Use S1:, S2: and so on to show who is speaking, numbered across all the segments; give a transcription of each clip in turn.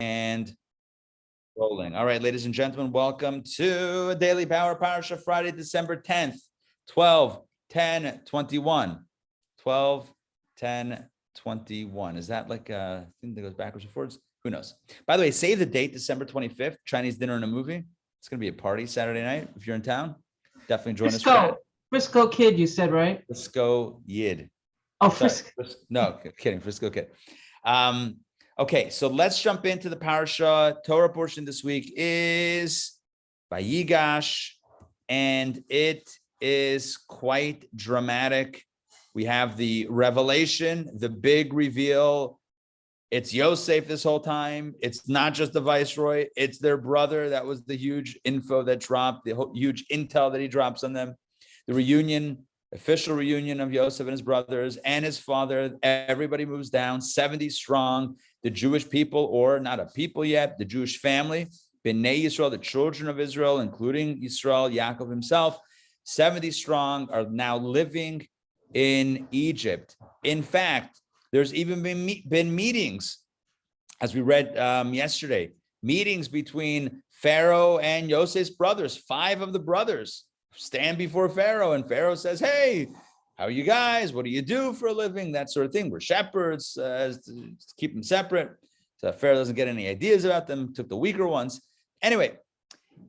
S1: And rolling. All right, ladies and gentlemen, welcome to Daily Power Parsha, Friday, December 10th, 12/10/21. 12/10/21. Is that like a thing that goes backwards and forwards? Who knows? By the way, save the date, December 25th, Chinese dinner and a movie. It's going to be a party Saturday night. If you're in town, definitely join us for that.
S2: Frisco Kid, you said, right?
S1: Frisco Yid.
S2: Oh, Frisco.
S1: No, kidding. Frisco Kid. Okay, so let's jump into the Parsha. Torah portion this week is Vayigash, and it is quite dramatic. We have the revelation, the big reveal. It's Yosef this whole time. It's not just the viceroy. It's their brother. That was the huge info that dropped, the huge intel that he drops on them. The reunion, official reunion of Yosef and his brothers and his father. Everybody moves down, 70 strong. The Jewish people, or not a people yet, the Jewish family, Bnei Yisrael, the children of Israel, including Yisrael, Yaakov himself, 70 strong, are now living in Egypt. In fact, there's even been meetings, as we read yesterday, meetings between Pharaoh and Yosef's brothers. 5 of the brothers stand before Pharaoh, and Pharaoh says, hey, how are you guys? What do you do for a living? That sort of thing. We're shepherds, to keep them separate. So Pharaoh doesn't get any ideas about them, took the weaker ones. Anyway,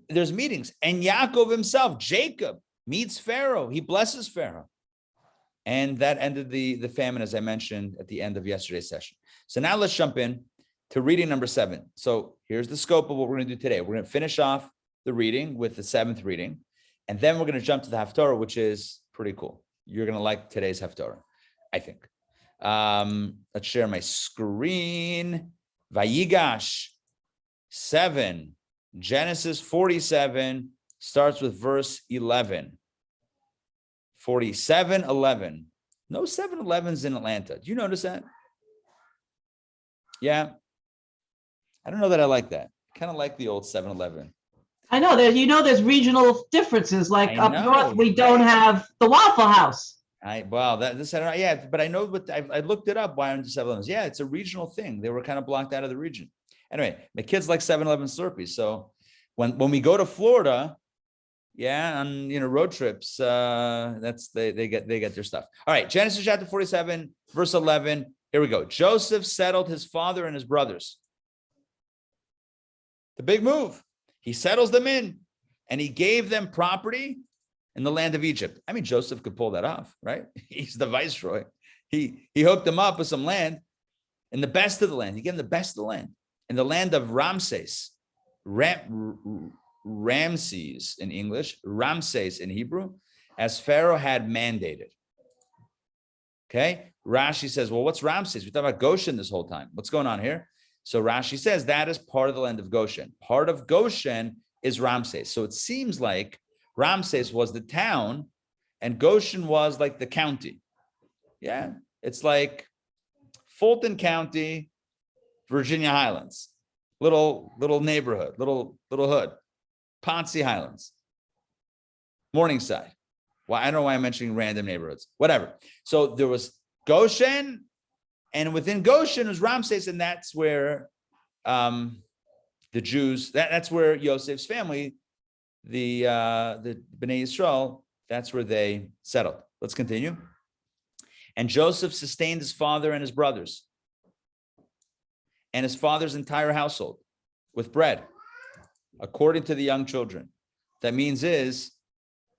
S1: there's meetings. And Yaakov himself, Jacob, meets Pharaoh. He blesses Pharaoh. And that ended the famine, as I mentioned at the end of yesterday's session. So now let's jump in to reading number 7. So here's the scope of what we're going to do today. We're going to finish off the reading with the 7th reading. And then we're going to jump to the Haftorah, which is pretty cool. You're going to like today's Haftorah, I think. Let's share my screen. Vayigash 7, Genesis 47 starts with verse 11. 47:11. No 7-Elevens in Atlanta. Do you notice that? Yeah. I don't know that I like that. I kind of like the old 7-Eleven.
S2: I know that there's regional differences. Like up north, we don't have the Waffle House.
S1: But I know, but I looked it up. Why aren't the 7-Elevens? Yeah, it's a regional thing. They were kind of blocked out of the region. Anyway, my kids like 7-Eleven Slurpees. So when we go to Florida, on road trips, they get their stuff. All right, Genesis chapter 47, verse 11. Here we go. Joseph settled his father and his brothers. The big move. He settles them in, and he gave them property in the land of Egypt. I mean, Joseph could pull that off, right? He's the viceroy. He hooked them up with some land in the best of the land. He gave them the best of the land. In the land of Ramses, Ramses in English, Ramses in Hebrew, as Pharaoh had mandated. Okay? Rashi says, well, what's Ramses? We talked about Goshen this whole time. What's going on here? So Rashi says that is part of the land of Goshen. Part of Goshen is Ramses. So it seems like Ramses was the town and Goshen was like the county. Yeah, it's like Fulton County, Virginia Highlands, little neighborhood, little hood, Ponce Highlands, Morningside. Well, I don't know why I'm mentioning random neighborhoods, whatever. So there was Goshen, and within Goshen was Ramses, and that's where the Jews, that's where Yosef's family, the Bnei Yisrael, that's where they settled. Let's continue. And Joseph sustained his father and his brothers and his father's entire household with bread, according to the young children. That means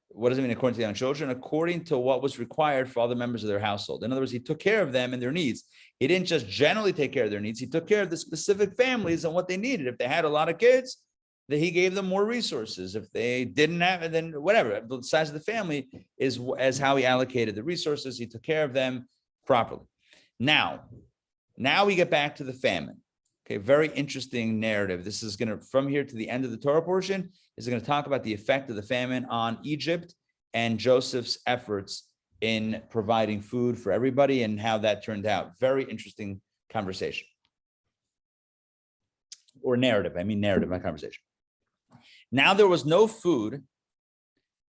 S1: what does it mean according to the young children? According to what was required for all the members of their household. In other words, he took care of them and their needs. He didn't just generally take care of their needs. He took care of the specific families and what they needed. If they had a lot of kids, then he gave them more resources. If they didn't have it, then whatever. The size of the family is as how he allocated the resources. He took care of them properly. Now we get back to the famine. Okay, very interesting narrative. This is going to, from here to the end of the Torah portion, is going to talk about the effect of the famine on Egypt and Joseph's efforts in providing food for everybody and how that turned out. Very interesting conversation. Or narrative. I mean narrative, not conversation. Now there was no food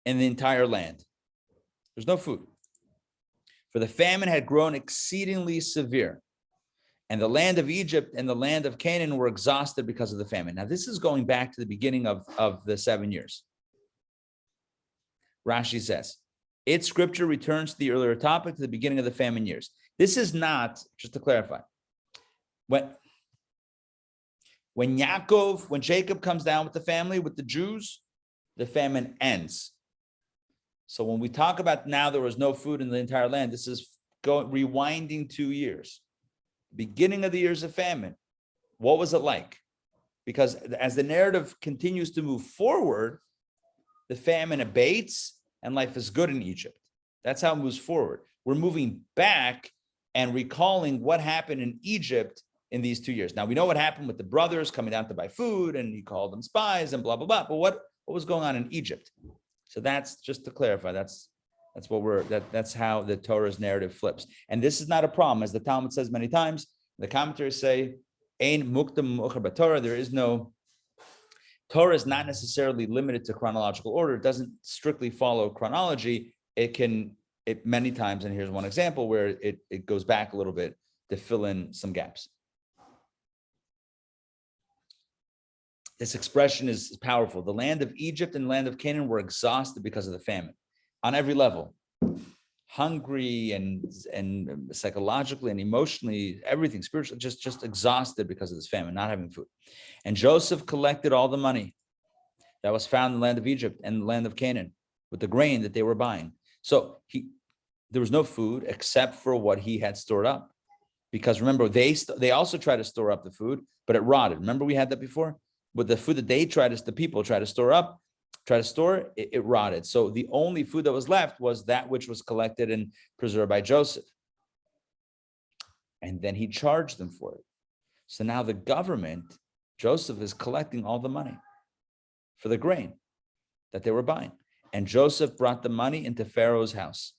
S1: in the entire land. There's no food. For the famine had grown exceedingly severe. And the land of Egypt and the land of Canaan were exhausted because of the famine. Now, this is going back to the beginning of the 7 years. Rashi says, its scripture returns to the earlier topic, to the beginning of the famine years. This is not, just to clarify, when Jacob comes down with the family, with the Jews, the famine ends. So when we talk about now there was no food in the entire land, this is rewinding 2 years. Beginning of the years of famine. What was it like? Because as the narrative continues to move forward, the famine abates and life is good in Egypt. That's how it moves forward. We're moving back and recalling what happened in Egypt in these 2 years. Now, we know what happened with the brothers coming down to buy food, and he called them spies and blah, blah, blah. But what was going on in Egypt? So that's just to clarify. That's how the Torah's narrative flips. And this is not a problem, as the Talmud says many times. The commentaries say, "Ein mukdam mu'achar b'Torah." There is no Torah is not necessarily limited to chronological order. It doesn't strictly follow chronology. It many times, and here's one example where it goes back a little bit to fill in some gaps. This expression is powerful. The land of Egypt and the land of Canaan were exhausted because of the famine on every level. Hungry and psychologically and emotionally, everything, spiritually, just exhausted because of this famine, not having food. And Joseph collected all the money that was found in the land of Egypt and the land of Canaan with the grain that they were buying. So there was no food except for what he had stored up. Because remember, they also tried to store up the food, but it rotted. Remember we had that before? With the food that the people tried to store, it rotted. So the only food that was left was that which was collected and preserved by Joseph. And then he charged them for it. So now the government, Joseph, is collecting all the money for the grain that they were buying. And Joseph brought the money into Pharaoh's house.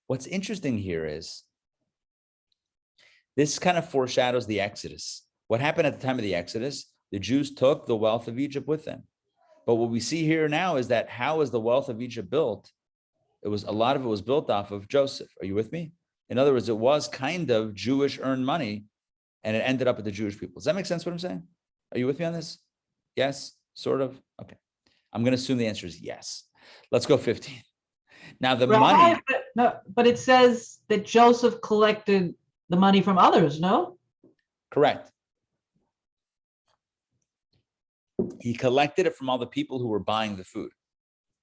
S1: What's interesting here is this kind of foreshadows the Exodus. What happened at the time of the Exodus? The Jews took the wealth of Egypt with them. But what we see here now is that how is the wealth of Egypt built? A lot of it was built off of Joseph. Are you with me? In other words, it was kind of Jewish earned money, and it ended up with the Jewish people. Does that make sense what I'm saying? Are you with me on this? Yes, sort of? Okay. I'm going to assume the answer is yes. Let's go 15. Now the money.
S2: But it says that Joseph collected the money from others, no?
S1: Correct. He collected it from all the people who were buying the food,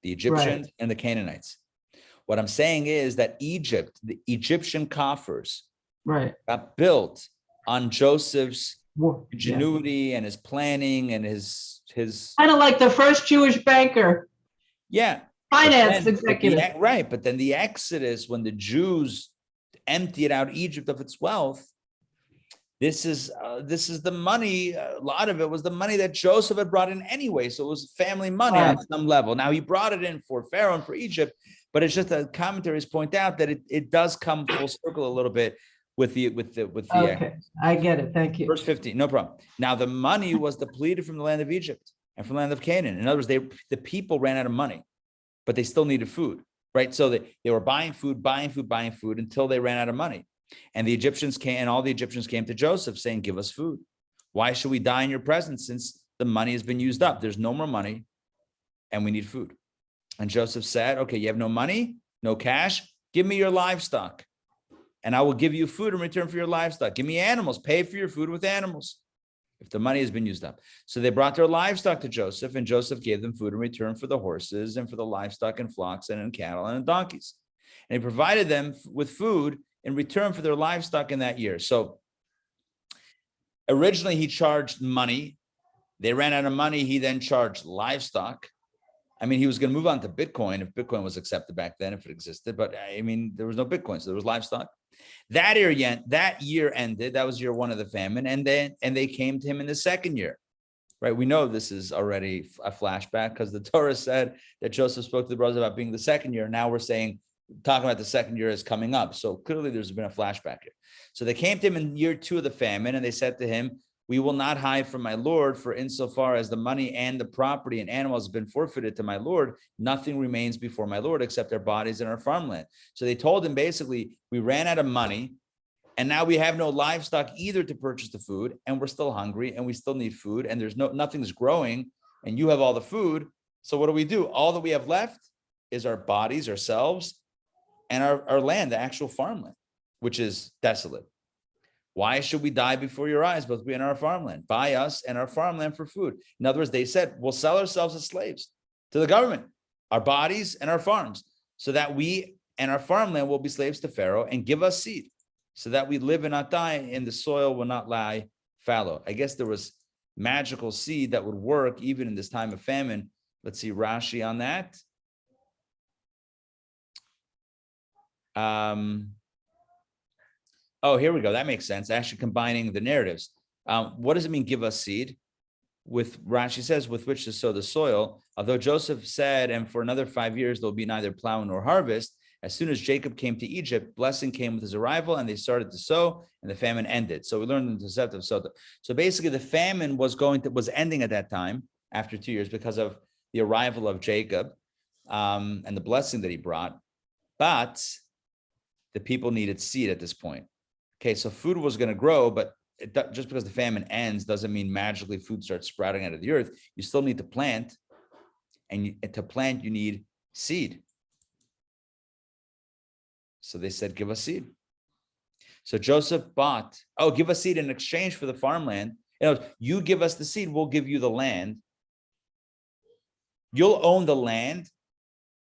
S1: the Egyptians and the Canaanites. What I'm saying is that Egypt, the Egyptian coffers, got built on Joseph's ingenuity and his planning and his
S2: kind of like the first Jewish banker.
S1: Yeah.
S2: Finance executive.
S1: But then the Exodus, when the Jews emptied out Egypt of its wealth, this is the money. A lot of it was the money that Joseph had brought in anyway. So it was family money on some level. Now he brought it in for Pharaoh and for Egypt, but it's just that commentaries point out that it does come full circle a little bit with the
S2: okay, I get it. Thank you.
S1: Verse 15, no problem. Now the money was depleted from the land of Egypt and from the land of Canaan. In other words, the people ran out of money, but they still needed food, right? So they were buying food until they ran out of money. And all the Egyptians came to Joseph saying, "Give us food. Why should we die in your presence since the money has been used up? There's no more money and we need food." And Joseph said, "Okay, you have no money, no cash. Give me your livestock and I will give you food in return for your livestock. Give me animals, pay for your food with animals if the money has been used up." So they brought their livestock to Joseph, and Joseph gave them food in return for the horses and for the livestock and flocks and in cattle and in donkeys. And he provided them with food in return for their livestock in that year. So originally he charged money. They ran out of money. He then charged livestock. I mean, he was going to move on to Bitcoin if Bitcoin was accepted back then, if it existed. But I mean, there was no Bitcoin, so there was livestock. That year ended. That was year one of the famine. And they came to him in the second year, right? We know this is already a flashback because the Torah said that Joseph spoke to the brothers about being the second year. Now we're talking about the second year is coming up. So clearly there's been a flashback here. So they came to him in year 2 of the famine, and they said to him, "We will not hide from my Lord, for insofar as the money and the property and animals have been forfeited to my Lord, nothing remains before my Lord except our bodies and our farmland." So they told him basically, we ran out of money And now we have no livestock either to purchase the food, and we're still hungry and we still need food, and there's nothing's growing, and you have all the food. So what do? All that we have left is our bodies, ourselves, and our land, the actual farmland, which is desolate. Why should we die before your eyes, both we and our farmland? Buy us and our farmland for food. In other words, they said, we'll sell ourselves as slaves to the government, our bodies and our farms, so that we and our farmland will be slaves to Pharaoh, and give us seed so that we live and not die, and the soil will not lie fallow. I guess there was magical seed that would work even in this time of famine. Let's see Rashi on that. Oh, here we go. That makes sense. Actually combining the narratives. What does it mean, give us seed? With Rashi says, with which to sow the soil. Although Joseph said, and for another 5 years, there'll be neither plow nor harvest. As soon as Jacob came to Egypt, blessing came with his arrival, and they started to sow, and the famine ended. So we learned in the Tosefta of Sota. So basically the famine was ending at that time after 2 years because of the arrival of Jacob and the blessing that he brought. But the people needed seed at this point. Okay, so food was going to grow, but just because the famine ends doesn't mean magically food starts sprouting out of the earth. You still need to plant, and to plant, you need seed. So they said, give us seed. So Joseph bought, give us seed in exchange for the farmland. You give us the seed, we'll give you the land. You'll own the land.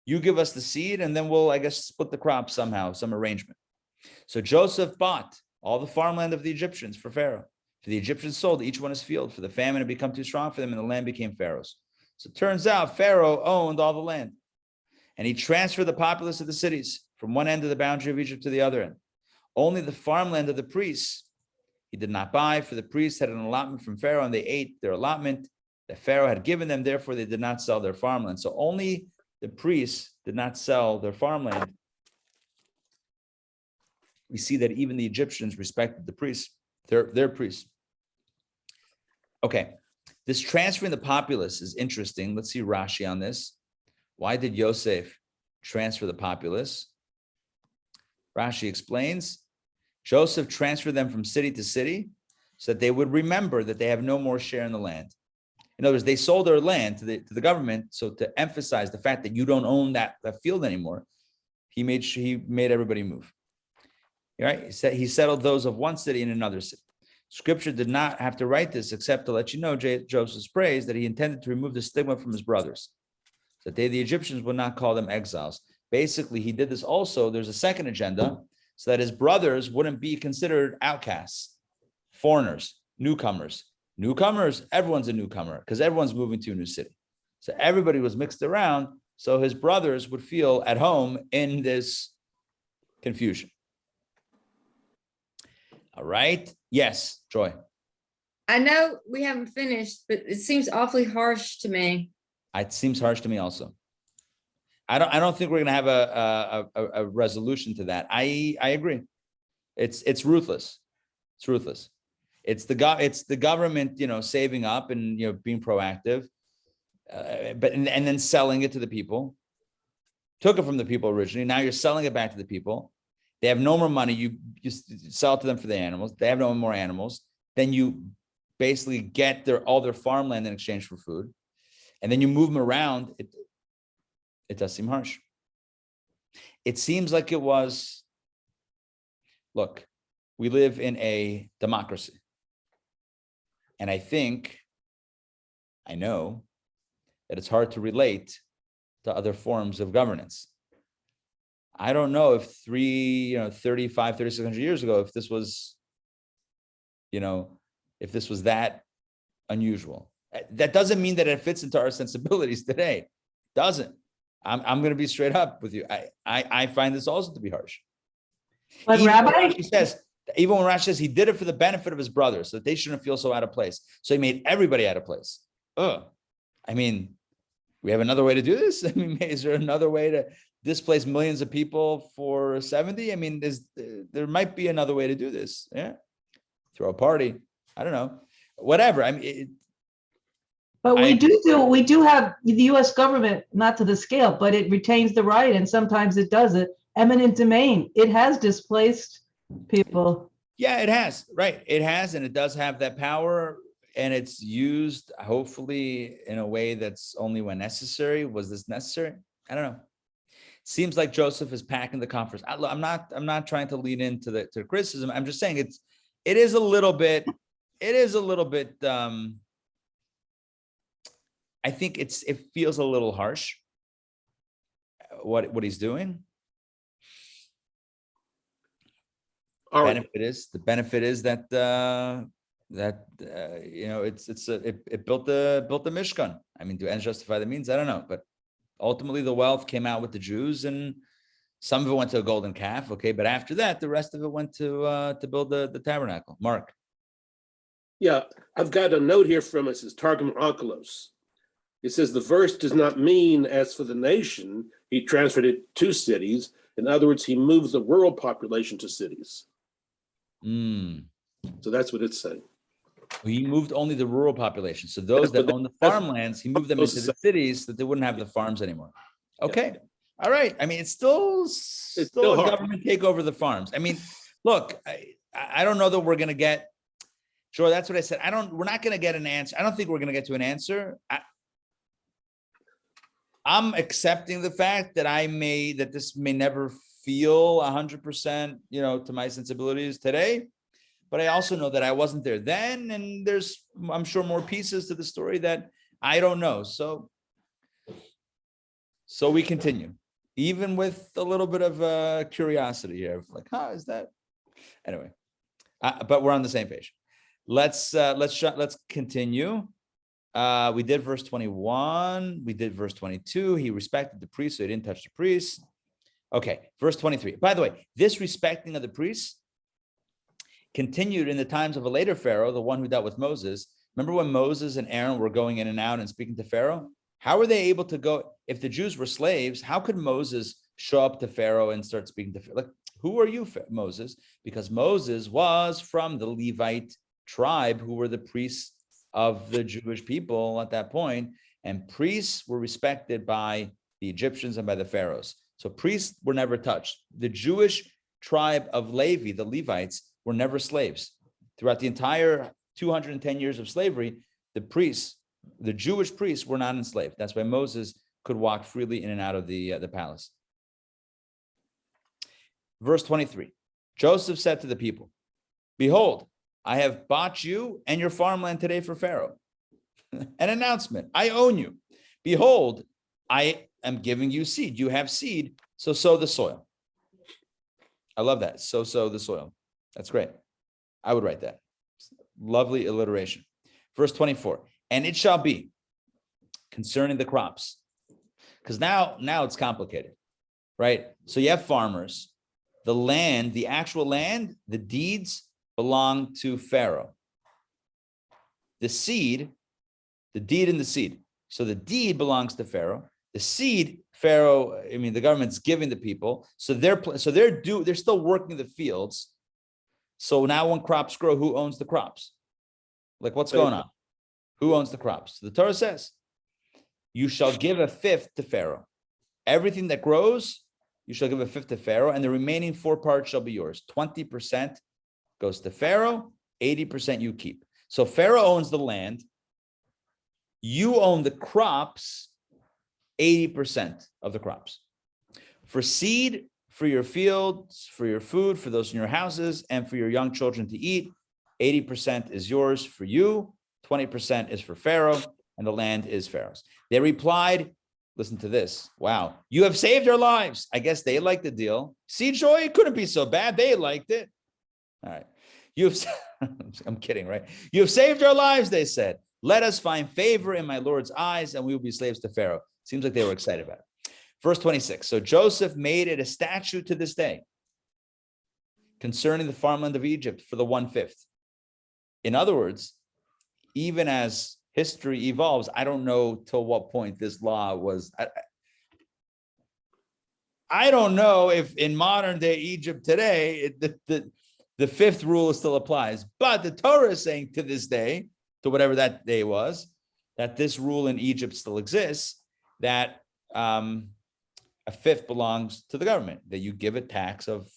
S1: You give us the seed, and then we'll, I guess, split the crop somehow, some arrangement. So Joseph bought all the farmland of the Egyptians for Pharaoh. For the Egyptians sold each one his field, for the famine had become too strong for them, and the land became Pharaoh's. So it turns out Pharaoh owned all the land, and he transferred the populace of the cities from one end of the boundary of Egypt to the other end. Only the farmland of the priests he did not buy, for the priests had an allotment from Pharaoh, and they ate their allotment that Pharaoh had given them. Therefore, they did not sell their farmland. So only the priests did not sell their farmland. We see that even the Egyptians respected the priests, their priests. Okay, this transferring the populace is interesting. Let's see Rashi on this. Why did Yosef transfer the populace? Rashi explains, Joseph transferred them from city to city so that they would remember that they have no more share in the land. In other words, they sold their land to the government. So to emphasize the fact that you don't own that field anymore, he made everybody move. Right? He settled those of one city in another city. Scripture did not have to write this except to let you know Joseph's praise that he intended to remove the stigma from his brothers, so that the Egyptians would not call them exiles. Basically, he did this also. There's a second agenda, so that his brothers wouldn't be considered outcasts, foreigners, newcomers. Newcomers, everyone's a newcomer because everyone's moving to a new city. So everybody was mixed around, so his brothers would feel at home in this confusion. All right. Yes, Joy.
S3: I know we haven't finished, but it seems awfully harsh to me.
S1: It seems harsh to me also. I don't think we're going to have a resolution to that. I agree. It's ruthless. It's ruthless. It's the government, saving up and being proactive, but then selling it to the people. Took it from the people originally. Now you're selling it back to the people. They have no more money. You sell it to them for the animals. They have no more animals. Then you basically get all their farmland in exchange for food, and then you move them around. It does seem harsh. It seems like it was. Look, we live in a democracy, and I know that it's hard to relate to other forms of governance. I don't know if 3,600 years ago, if this was that unusual. That doesn't mean that it fits into our sensibilities today. It doesn't. I'm going to be straight up with you. I find this also to be harsh.
S2: But Rabbi,
S1: he says, even when Rashi says he did it for the benefit of his brothers, so that they shouldn't feel so out of place. So he made everybody out of place. I mean, we have another way to do this? I mean, is there another way to displace millions of people for 70? I mean, there might be another way to do this. Yeah. Throw a party. I don't know. Whatever. I mean,
S2: but we do have the U.S. government, not to the scale, but it retains the right, and sometimes it does it. Eminent domain. It has displaced people.
S1: Yeah, it has, right? It has, and it does have that power, and it's used hopefully in a way that's only when necessary. Was this necessary? I don't know. Seems like Joseph is packing the conference. I'm not trying to lean into the criticism. I'm just saying it is a little bit. I think it feels a little harsh. What he's doing.
S4: All right.
S1: The benefit is that it built the Mishkan. I mean, do ends justify the means? I don't know, but ultimately the wealth came out with the Jews, and some of it went to a golden calf. Okay, but after that, the rest of it went to build the tabernacle. Mark.
S4: Yeah, I've got a note here from it. Says Targum Onkelos. It says the verse does not mean as for the nation, he transferred it to cities. In other words, he moves the rural population to cities. So that's what it's saying.
S1: He moved only the rural population. So those that own the farmlands, he moved them into the cities so that they wouldn't have the farms anymore. Okay. All right. I mean, it's still a government take over the farms. I mean, look, I don't know that we're going to get, sure, that's what I said. We're not going to get an answer. I don't think we're going to get to an answer. I'm accepting the fact that this may never feel 100%, to my sensibilities today, but I also know that I wasn't there then, and there's, I'm sure, more pieces to the story that I don't know. So we continue, even with a little bit of curiosity here, like, how is that? Anyway, but we're on the same page. Let's continue. We did verse 21. We did verse 22. He respected the priest, so he didn't touch the priest. Okay, verse 23. By the way, this respecting of the priests continued in the times of a later Pharaoh, the one who dealt with Moses. Remember when Moses and Aaron were going in and out and speaking to Pharaoh? How were they able to go? If the Jews were slaves, how could Moses show up to Pharaoh and start speaking to Pharaoh? Like, who are you, Moses? Because Moses was from the Levite tribe, who were the priests of the Jewish people at that point, and priests were respected by the Egyptians and by the pharaohs. So priests were never touched. The Jewish tribe of Levi, the Levites, were never slaves. Throughout the entire 210 years of slavery, the Jewish priests were not enslaved. That's why Moses could walk freely in and out of the palace. Verse 23, Joseph said to the people, behold, I have bought you and your farmland today for Pharaoh. An announcement, I own you. Behold, I am giving you seed. You have seed, so sow the soil. I love that. So sow the soil. That's great. I would write that. Lovely alliteration. Verse 24, and it shall be concerning the crops. Because now it's complicated, right? So you have farmers, the land, the actual land, the deeds belong to Pharaoh. The deed and the seed. So the deed belongs to Pharaoh. The seed, Pharaoh, the government's giving the people. So they're still working the fields. So now when crops grow, who owns the crops? Like, what's going on? Who owns the crops? So the Torah says, you shall give a fifth to Pharaoh. Everything that grows, you shall give a fifth to Pharaoh, and the remaining 4 parts shall be yours. 20% goes to Pharaoh, 80% you keep. So Pharaoh owns the land. You own the crops, 80% of the crops. For seed, for your fields, for your food, for those in your houses, and for your young children to eat, 80% is yours for you, 20% is for Pharaoh, and the land is Pharaoh's. They replied, listen to this. Wow, you have saved our lives. I guess they liked the deal. See, Joy, it couldn't be so bad. They liked it. All right. I'm kidding, right? You have saved our lives, they said. Let us find favor in my Lord's eyes, and we will be slaves to Pharaoh. Seems like they were excited about it. Verse 26. So Joseph made it a statute to this day concerning the farmland of Egypt for the 1/5. In other words, even as history evolves, I don't know till what point this law was. I don't know if in modern day Egypt today, the 5th rule still applies, but the Torah is saying to this day, to whatever that day was, that this rule in Egypt still exists, that a 5th belongs to the government, that you give a tax of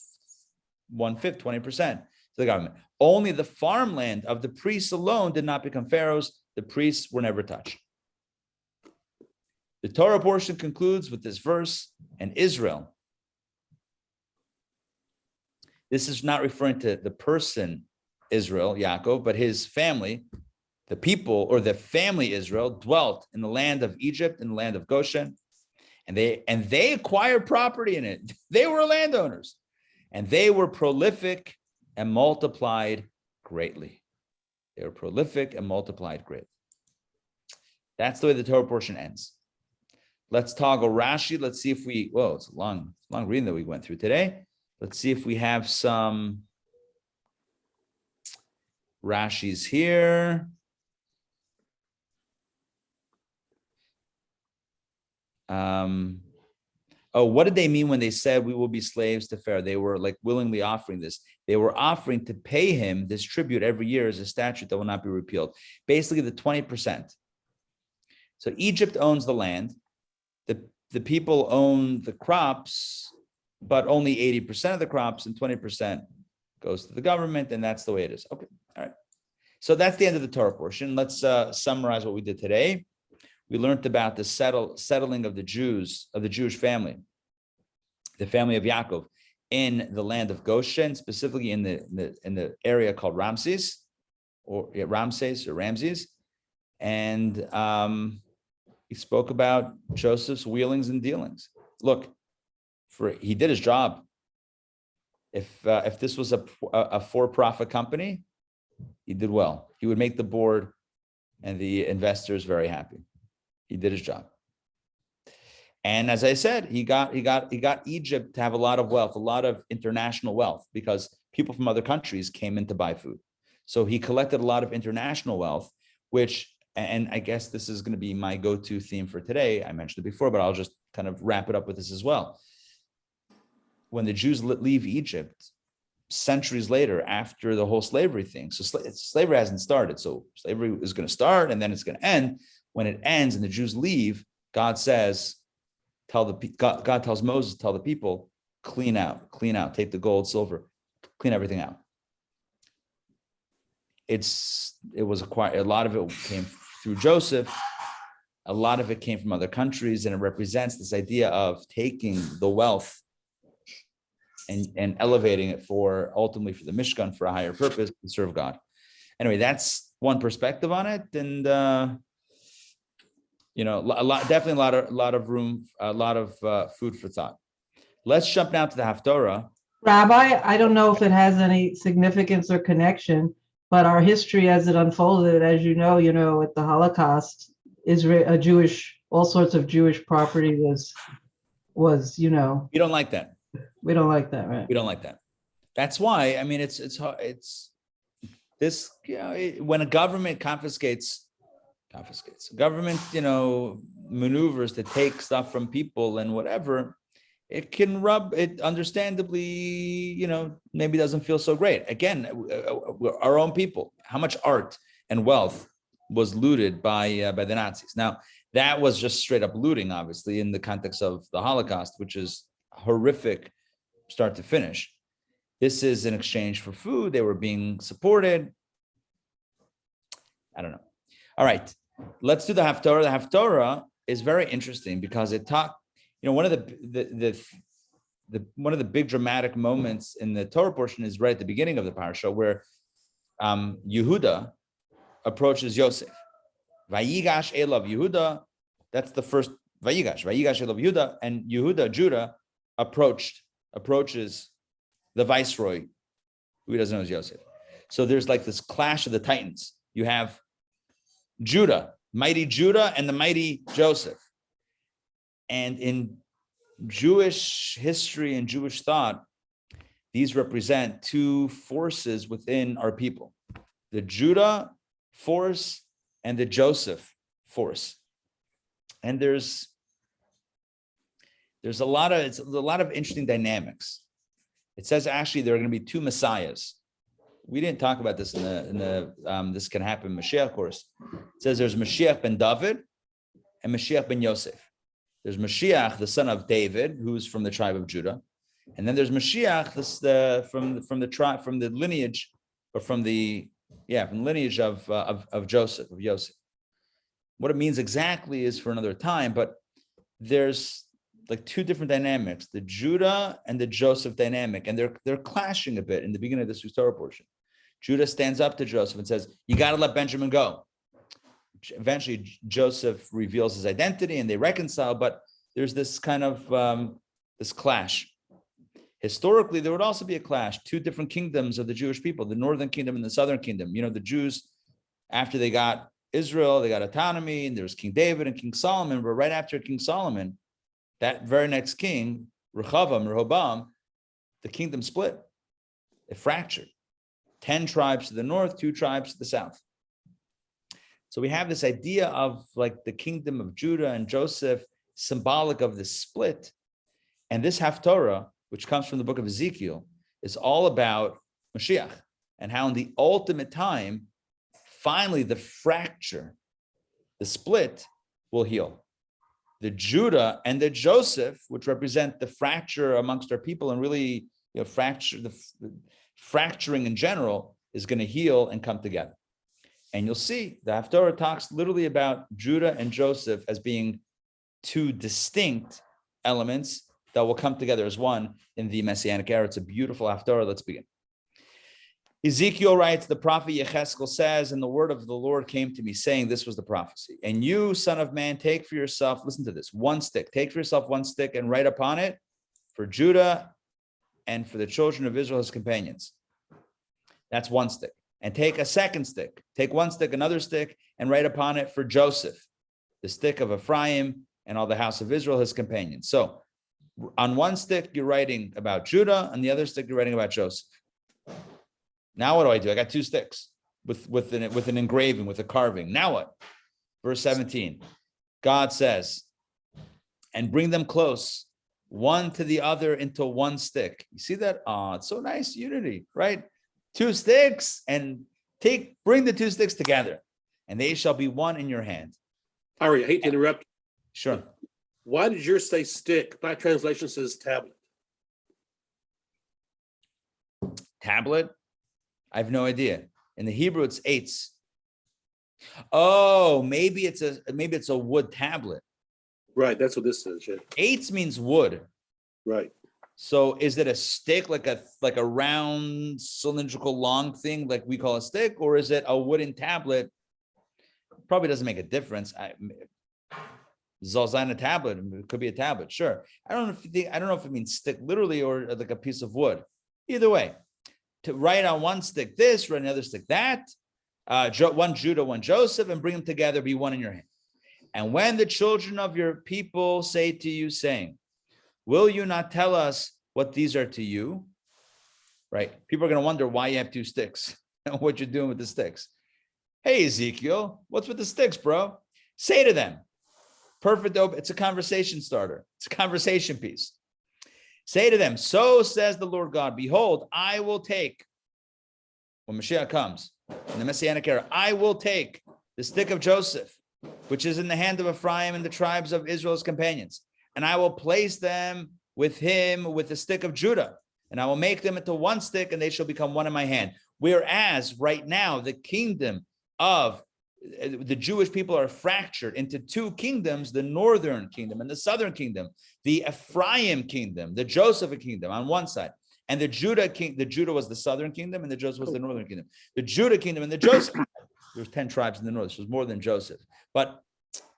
S1: 1/5, 20%. the government. Only the farmland of the priests alone did not become pharaohs. The priests were never touched. The Torah portion concludes with this verse, and Israel. This is not referring to the person Israel, Yaakov, but his family, the people or the family Israel dwelt in the land of Egypt, in the land of Goshen, and they acquired property in it. They were landowners, and they were prolific and multiplied greatly. They were prolific and multiplied greatly. That's the way the Torah portion ends. Let's toggle Rashi. Let's see if we, it's a long reading that we went through today. Let's see if we have some Rashi's here. What did they mean when they said we will be slaves to Pharaoh? They were like willingly offering this. They were offering to pay him this tribute every year as a statute that will not be repealed. Basically the 20%. So Egypt owns the land. The people own the crops, but only 80% of the crops and 20% goes to the government, and that's the way it is. Okay, all right. So that's the end of the Torah portion. Let's summarize what we did today. We learned about the settling of the Jews, of the Jewish family, the family of Yaakov, in the land of Goshen, specifically in the area called Ramses, and he spoke about Joseph's wheelings and dealings. Look, he did his job. If this was a for-profit company, he did well. He would make the board and the investors very happy. He did his job. And as I said, he got Egypt to have a lot of wealth, a lot of international wealth, because people from other countries came in to buy food. So he collected a lot of international wealth, and I guess this is going to be my go-to theme for today. I mentioned it before, but I'll just kind of wrap it up with this as well. When the Jews leave Egypt, centuries later, after the whole slavery thing, so slavery hasn't started. So slavery is going to start, and then it's going to end. When it ends and the Jews leave, God says, God tells Moses, tell the people, clean out, take the gold, silver, clean everything out. It was acquired. A lot of it came through Joseph. A lot of it came from other countries, and it represents this idea of taking the wealth and elevating it ultimately for the Mishkan, for a higher purpose, to serve God. Anyway, that's one perspective on it, and definitely a lot of room, a lot of food for thought. Let's jump now to the Haftorah.
S2: Rabbi, I don't know if it has any significance or connection, but our history as it unfolded, as you know, at the Holocaust, Israel, all sorts of Jewish property was. We
S1: don't like that.
S2: We don't like that, right?
S1: We don't like that. That's why, I mean, it's this, when a government confiscates, government, maneuvers to take stuff from people and whatever, it can it understandably, maybe doesn't feel so great. Again, our own people, how much art and wealth was looted by the Nazis. Now, that was just straight up looting, obviously, in the context of the Holocaust, which is horrific start to finish. This is in exchange for food. They were being supported. I don't know. All right, let's do the Haftorah. The Haftorah is very interesting because it talked, one of the big dramatic moments in the Torah portion is right at the beginning of the parsha, where Yehuda approaches Yosef. Vayigash elav Yehuda. That's the first Vayigash. Vayigash elav Yehuda, and Yehuda, Judah, approaches the viceroy, who he doesn't know is Yosef. So there's like this clash of the titans. You have Judah, mighty Judah, and the mighty Joseph. And in Jewish history and Jewish thought, these represent two forces within our people: the Judah force and the Joseph force. And there's a lot of interesting dynamics. It says actually there are going to be two messiahs. We didn't talk about this in the this can happen in Mashiach course. It says there's Mashiach ben David and Mashiach ben Yosef. There's Mashiach, the son of David, who's from the tribe of Judah, And then there's Mashiach, from the lineage, or from the lineage of Joseph, of Yosef. What it means exactly is for another time, but there's like two different dynamics, the Judah and the Joseph dynamic, and they're clashing a bit in the beginning of this Torah portion. Judah stands up to Joseph and says, you got to let Benjamin go. Eventually, Joseph reveals his identity and they reconcile, but there's this kind of this clash. Historically, there would also be a clash, two different kingdoms of the Jewish people, the northern kingdom and the southern kingdom. You know, the Jews, after they got Israel, they got autonomy, and there was King David and King Solomon, but right after King Solomon, that very next king, Rehoboam, the kingdom split. It fractured. 10 tribes to the north, 2 tribes to the south. So we have this idea of like the kingdom of Judah and Joseph, symbolic of this split. And this Haftorah, which comes from the book of Ezekiel, is all about Mashiach and how in the ultimate time, finally the fracture, the split, will heal. The Judah and the Joseph, which represent the fracture amongst our people and really, the fracturing in general, is going to heal and come together. And you'll see the Haftorah talks literally about Judah and Joseph as being two distinct elements that will come together as one in the Messianic era. It's a beautiful Haftorah. Let's begin. Ezekiel writes, the prophet Yecheskel says, and the word of the Lord came to me saying, this was the prophecy. And you, son of man, take for yourself, listen to this, one stick, take for yourself one stick and write upon it for Judah and for the children of Israel, his companions. That's one stick. And take a second stick, take one stick, another stick, and write upon it for Joseph, the stick of Ephraim and all the house of Israel, his companions. So on one stick, you're writing about Judah, on the other stick, you're writing about Joseph. Now what do? I got 2 sticks with an engraving, with a carving. Now what? Verse 17, God says, and bring them close, one to the other into one stick. You see that? Oh, it's so nice, unity, right? 2 sticks, and bring the 2 sticks together, and they shall be one in your hand.
S4: Ari, I hate to interrupt.
S1: Sure.
S4: Why did yours say stick? My translation says tablet.
S1: Tablet? I have no idea. In the Hebrew, it's eitz. Oh, maybe it's a wood tablet.
S4: Right, that's what this says. Yeah.
S1: Eitz means wood.
S4: Right.
S1: So is it a stick, like a round cylindrical long thing like we call a stick, or is it a wooden tablet? Probably doesn't make a difference. Zalzain a tablet, it could be a tablet, sure. I don't know if it means stick literally or like a piece of wood. Either way, to write on one stick this, write another stick that, one Judah, one Joseph, and bring them together, be one in your hand. And when the children of your people say to you, saying, will you not tell us what these are to you? Right? People are going to wonder why you have 2 sticks and what you're doing with the sticks. Hey, Ezekiel, what's with the sticks, bro? Say to them, perfect. It's a conversation starter. It's a conversation piece. Say to them, so says the Lord God, behold, I will take, when Mashiach comes, in the Messianic era, I will take the stick of Joseph, which is in the hand of Ephraim and the tribes of Israel's companions, and I will place them with him with the stick of Judah, and I will make them into one stick, and they shall become one in my hand. Whereas right now, the kingdom of the Jewish people are fractured into 2 kingdoms, the northern kingdom and the southern kingdom, the Ephraim kingdom, the Joseph kingdom on one side, and the Judah was the southern kingdom and the Joseph was the northern kingdom. The Judah kingdom and the Joseph, there's 10 tribes in the north, so there's more than Joseph, but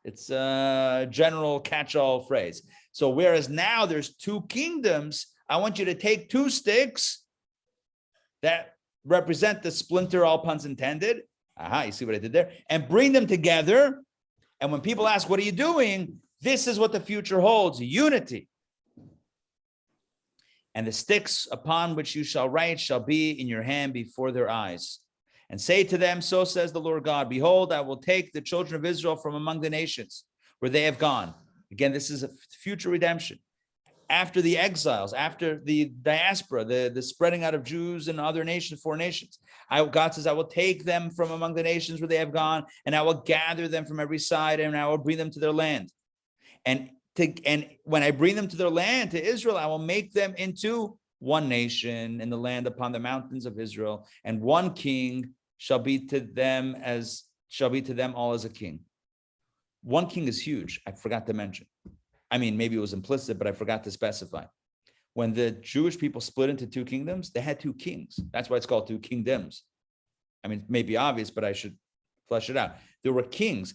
S1: it's a general catch-all phrase. So whereas now there's 2 kingdoms, I want you to take 2 sticks that represent the splinter, all puns intended. Aha, you see what I did there? And bring them together. And when people ask, what are you doing? This is what the future holds, unity. And the sticks upon which you shall write shall be in your hand before their eyes. And say to them, so says the Lord God, behold, I will take the children of Israel from among the nations where they have gone. Again, this is a future redemption. After the exiles, after the diaspora, the spreading out of Jews and other nations, 4 nations. God says, I will take them from among the nations where they have gone, and I will gather them from every side, and I will bring them to their land. And and when I bring them to their land, to Israel, I will make them into one nation in the land upon the mountains of Israel, and one king shall be to them all as a king. One king is huge. I forgot to mention. I mean, maybe it was implicit, but I forgot to specify. When the Jewish people split into two kingdoms, they had two kings. That's why it's called two kingdoms. I mean, it may be obvious, but I should flesh it out. There were kings.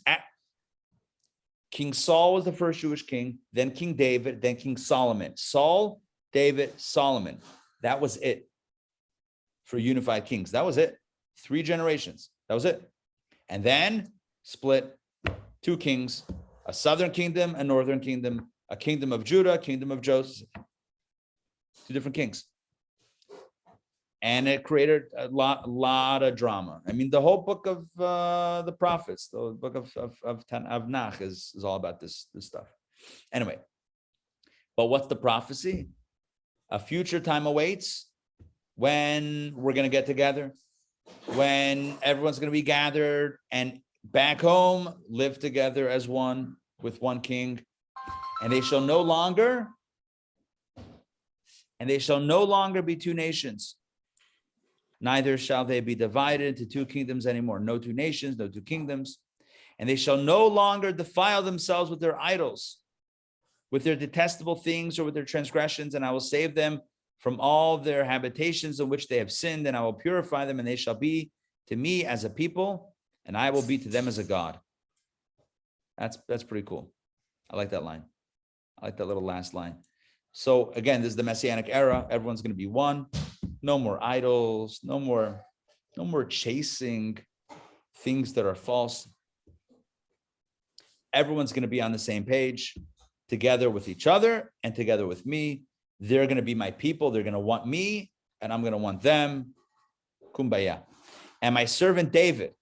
S1: King Saul was the first Jewish king, then King David, then King Solomon. Saul, David, Solomon. That was it for unified kings. That was it. 3 generations. That was it. And then split, 2 kings, a southern kingdom, a northern kingdom, a kingdom of Judah, kingdom of Joseph. 2 different kings. And it created a lot of drama. I mean, the whole book of the prophets, the book of Nach is all about this stuff. Anyway, but what's the prophecy? A future time awaits when we're going to get together, when everyone's going to be gathered and back home, live together as one with one king, and they shall no longer be 2 nations. Neither shall they be divided into 2 kingdoms anymore. No 2 nations, no 2 kingdoms. And they shall no longer defile themselves with their idols, with their detestable things or with their transgressions. And I will save them from all their habitations in which they have sinned. And I will purify them, and they shall be to me as a people, and I will be to them as a God. That's pretty cool. I like that line. I like that little last line. So again, this is the Messianic era. Everyone's going to be one. No more idols, no more chasing things that are false. Everyone's going to be on the same page, together with each other and together with me. They're going to be my people. They're going to want me, and I'm going to want them. Kumbaya. And my servant David,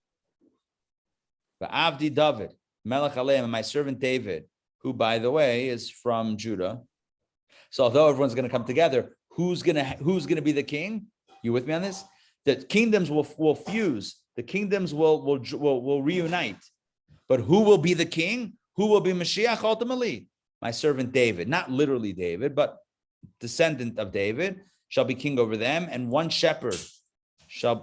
S1: Avdi David, Melech Aleim, and my servant David, who, by the way, is from Judah. So although everyone's going to come together, who's going to be the king? You with me on this? The kingdoms will fuse. The kingdoms will reunite. But who will be the king? Who will be Mashiach ultimately? My servant David, not literally David, but descendant of David, shall be king over them, and one shepherd shall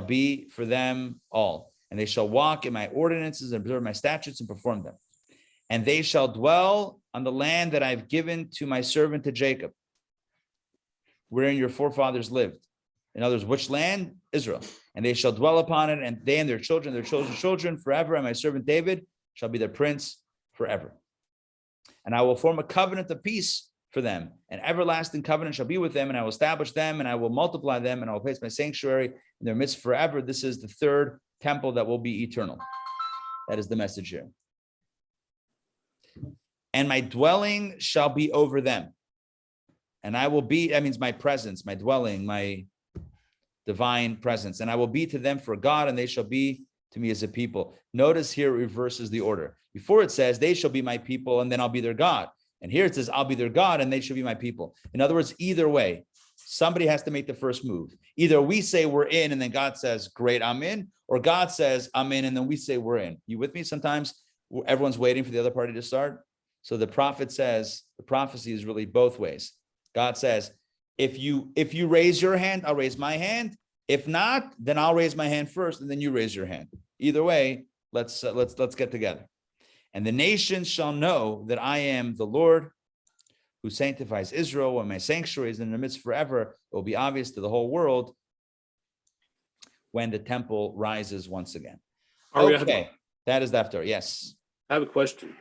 S1: be for them all. And they shall walk in my ordinances and observe my statutes and perform them. And they shall dwell on the land that I've given to my servant to Jacob, wherein your forefathers lived. In other words, which land? Israel. And they shall dwell upon it, and they and their children's children forever, and my servant David shall be their prince forever. And I will form a covenant of peace for them. An everlasting covenant shall be with them, and I will establish them, and I will multiply them, and I will place my sanctuary in their midst forever. This is the 3rd temple that will be eternal. That is the message here. And my dwelling shall be over them. And I will be, that means my presence, my dwelling, my divine presence. And I will be to them for God, and they shall be to me as a people. Notice here it reverses the order. Before it says, they shall be my people, and then I'll be their God. And here it says, I'll be their God, and they shall be my people. In other words, either way, somebody has to make the first move. Either we say we're in, and then God says, great, I'm in. Or God says, I'm in, and then we say we're in. You with me? Sometimes everyone's waiting for the other party to start. So the prophet says, the prophecy is really both ways. God says, if you raise your hand, I'll raise my hand. If not, then I'll raise my hand first, and then you raise your hand. Either way, let's get together. And the nations shall know that I am the Lord who sanctifies Israel, when my sanctuary is in the midst forever. It will be obvious to the whole world when the temple rises once again. Okay, that is the after. Yes.
S4: I have a question.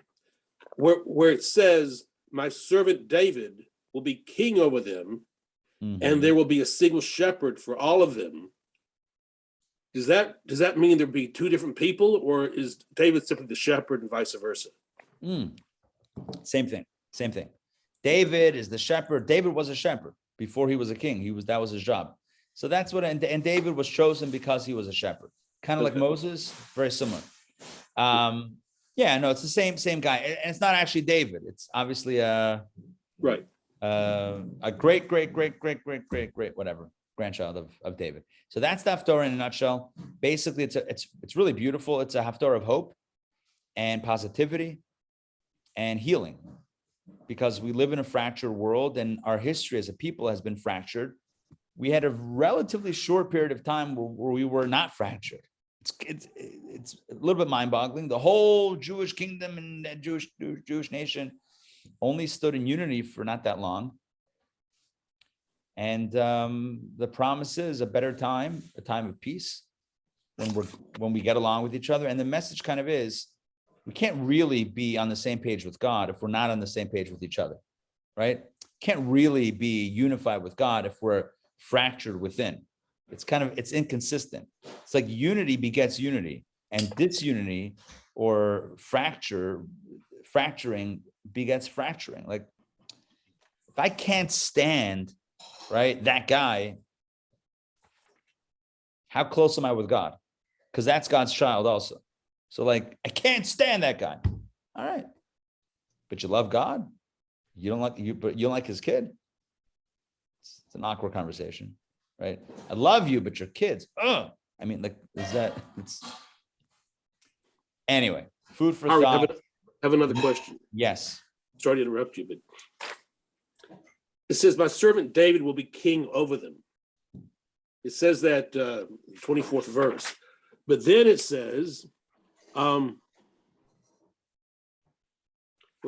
S4: Where it says, my servant David will be king over them, and there will be a single shepherd for all of them. Does that mean there'll be 2 different people, or is David simply the shepherd and vice versa?
S1: Same thing. David is the shepherd. David was a shepherd before he was a king. That was his job. So that's what, and David was chosen because he was a shepherd, kind of like Moses, very similar. Yeah, no, it's the same guy, and it's not actually David. It's obviously a great whatever grandchild of David. So that's the Haftorah in a nutshell. Basically, it's really beautiful. It's a Haftorah of hope and positivity and healing, because we live in a fractured world and our history as a people has been fractured. We had a relatively short period of time where we were not fractured. It's a little bit mind-boggling. The whole Jewish kingdom and Jewish nation only stood in unity for not that long. And the promise is a better time, a time of peace, when we get along with each other. And the message kind of is, we can't really be on the same page with God if we're not on the same page with each other, right? Can't really be unified with God if we're fractured within. It's inconsistent. It's like unity begets unity, and disunity or fracturing begets fracturing. Like, if I can't stand, right, that guy, how close am I with God? Because that's God's child also. So like, I can't stand that guy. All right. But you love God. You don't like his kid. It's an awkward conversation, right? I love you, but your kids. I mean, like, anyway, food for thought.
S4: I have another question.
S1: Yes.
S4: Sorry to interrupt you, but it says, my servant David will be king over them. It says that 24th verse. But then it says, where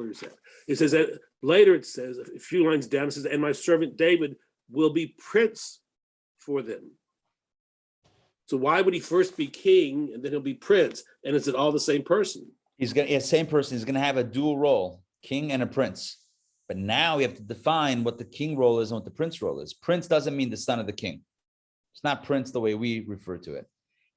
S4: is that? It says that later, it says, a few lines down, it says, and my servant David will be prince for them. So why would he first be king and then he'll be prince? And is it all the same person?
S1: Same person. He's gonna have a dual role, king and a prince. But now we have to define what the king role is and what the prince role is. Prince doesn't mean the son of the king. It's not prince the way we refer to it.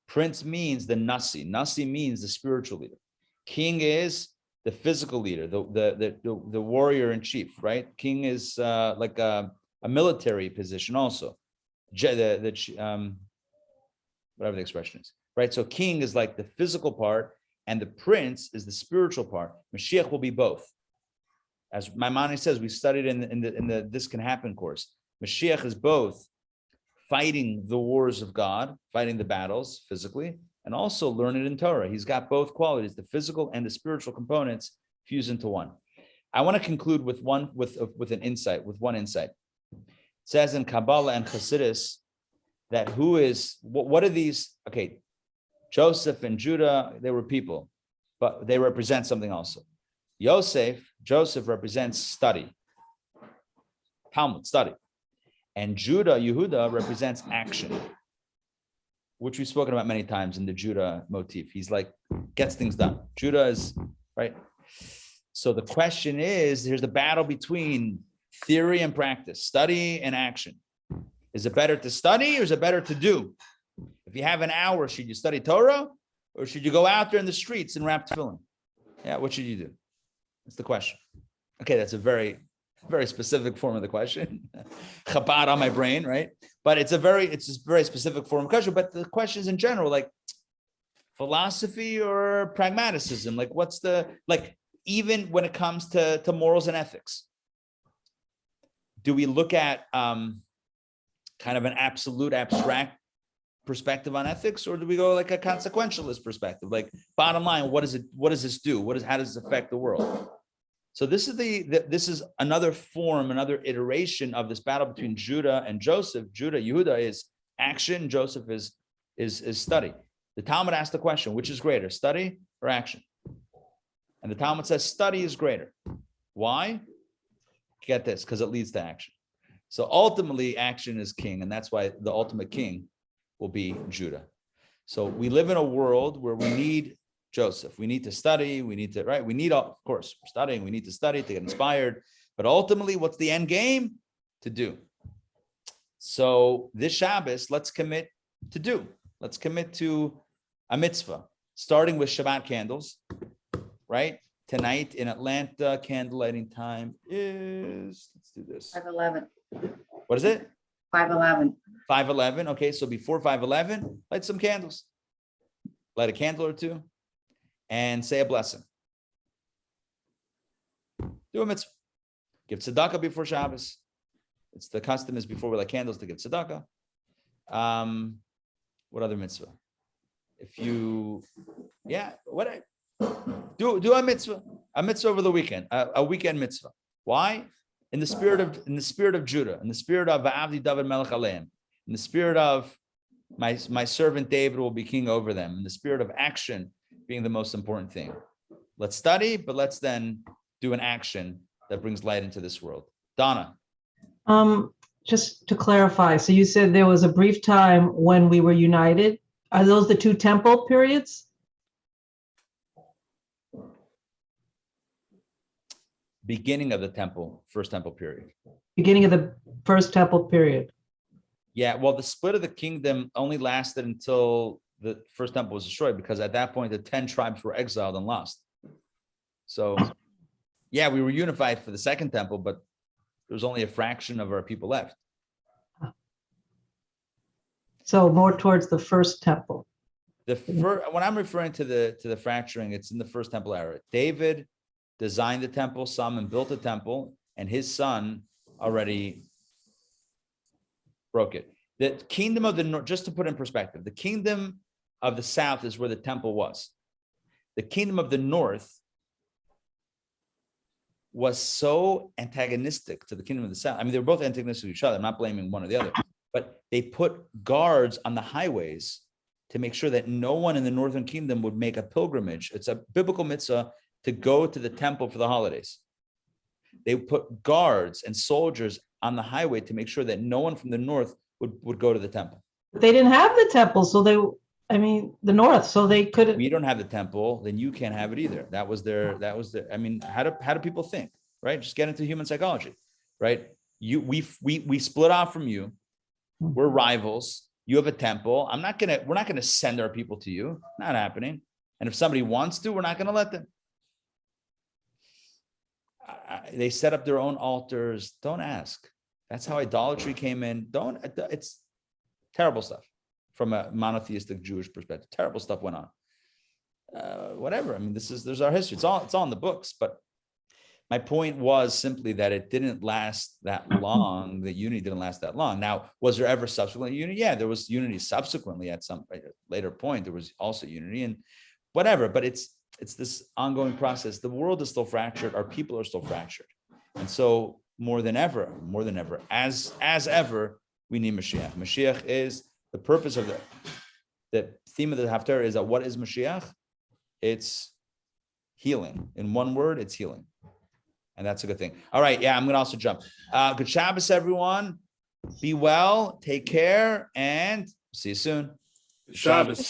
S1: Prince means the nasi. Nasi means the spiritual leader. King is the physical leader, the warrior in chief, right? King is like a military position also. Whatever the expression is, right? So king is like the physical part, and the prince is the spiritual part. Mashiach will be both. As Maimonides says, we studied in the This Can Happen course. Mashiach is both fighting the wars of God, fighting the battles physically, and also learning in Torah. He's got both qualities, the physical and the spiritual components fused into one. I want to conclude with one insight. It says in Kabbalah and Chassidus that what are these? Okay, Joseph and Judah, they were people, but they represent something also. Joseph represents study, Talmud, study. And Yehuda represents action, which we've spoken about many times in the Judah motif. He's like, gets things done. Judah is, right? So the question is, here's the battle between theory and practice, study and action. Is it better to study or is it better to do? If you have an hour, should you study Torah or should you go out there in the streets and wrap tefillin? Yeah, what should you do? That's the question. Okay, that's a very, very specific form of the question. Chabad on my brain, right? But it's a very specific form of question. But the question is in general, like philosophy or pragmaticism, like even when it comes to morals and ethics, do we look at kind of an absolute abstract perspective on ethics, or do we go like a consequentialist perspective? Like, bottom line, what does this do? How does this affect the world? So this is another form, another iteration of this battle between Judah and Joseph. Yehuda is action, Joseph is study. The Talmud asked the question, which is greater, study or action? And the Talmud says study is greater. Why? Get this, because it leads to action. So ultimately, action is king, and that's why the ultimate king will be Judah. So we live in a world where we need Joseph. We need to study. We need to, right? We need, of course, we're studying. We need to study to get inspired. But ultimately, what's the end game? To do. So this Shabbos, let's commit to do. Let's commit to a mitzvah, starting with Shabbat candles, right? Tonight in Atlanta, candle lighting time is, let's do this.
S5: 5:11.
S1: What is it?
S5: 5:11.
S1: 5:11. Okay, so before 5:11, light some candles. Light a candle or two and say a blessing. Do a mitzvah. Give tzedakah before Shabbos. It's the custom is before we light candles to give tzedakah. What other mitzvah? If you, do a mitzvah. A mitzvah over the weekend, a weekend mitzvah. Why? In the spirit of Judah, in the spirit of Va'avdi David Melech Aleim, in the spirit of my servant David will be king over them, in the spirit of action being the most important thing. Let's study, but let's then do an action that brings light into this world. Donna.
S2: Just to clarify, so you said there was a brief time when we were united. Are those the two temple periods?
S1: Beginning of the temple, first temple period.
S2: Beginning of the first temple period.
S1: Yeah, well, the split of the kingdom only lasted until the first temple was destroyed, because at that point, the 10 tribes were exiled and lost. So, yeah, we were unified for the second temple, but there was only a fraction of our people left.
S2: So more towards the first temple.
S1: When I'm referring to the fracturing, it's in the first temple era. David designed the temple, Solomon built the temple, and his son already broke it. The kingdom of the north, just to put in perspective, the kingdom of the south is where the temple was. The kingdom of the north was so antagonistic to the kingdom of the south. I mean, they were both antagonistic to each other. I'm not blaming one or the other, but they put guards on the highways to make sure that no one in the northern kingdom would make a pilgrimage. It's a biblical mitzvah to go to the temple for the holidays. They put guards and soldiers on the highway to make sure that no one from the north would go to the temple.
S2: They didn't have the temple, so the north, so they couldn't.
S1: We don't have the temple, then you can't have it either. That was their, I mean, how do people think, right? Just get into human psychology, right? We split off from you. We're rivals. You have a temple. We're not gonna send our people to you. Not happening. And if somebody wants to, we're not gonna let them. They set up their own altars. Don't ask. That's how idolatry came in. It's terrible stuff from a monotheistic Jewish perspective. Terrible stuff went on. Whatever. I mean, there's our history. It's all in the books. But my point was simply that it didn't last that long. The unity didn't last that long. Now, was there ever subsequent unity? Yeah, there was unity subsequently at some later point. There was also unity and whatever. But it's this ongoing process. The world is still fractured. Our people are still fractured. And so more than ever, as ever, we need Mashiach. Mashiach is the purpose of the theme of the Haftarah is that what is Mashiach? It's healing. In one word, it's healing. And that's a good thing. All right. Yeah, I'm going to also jump. Good Shabbos, everyone. Be well. Take care. And see you soon.
S4: Shabbos.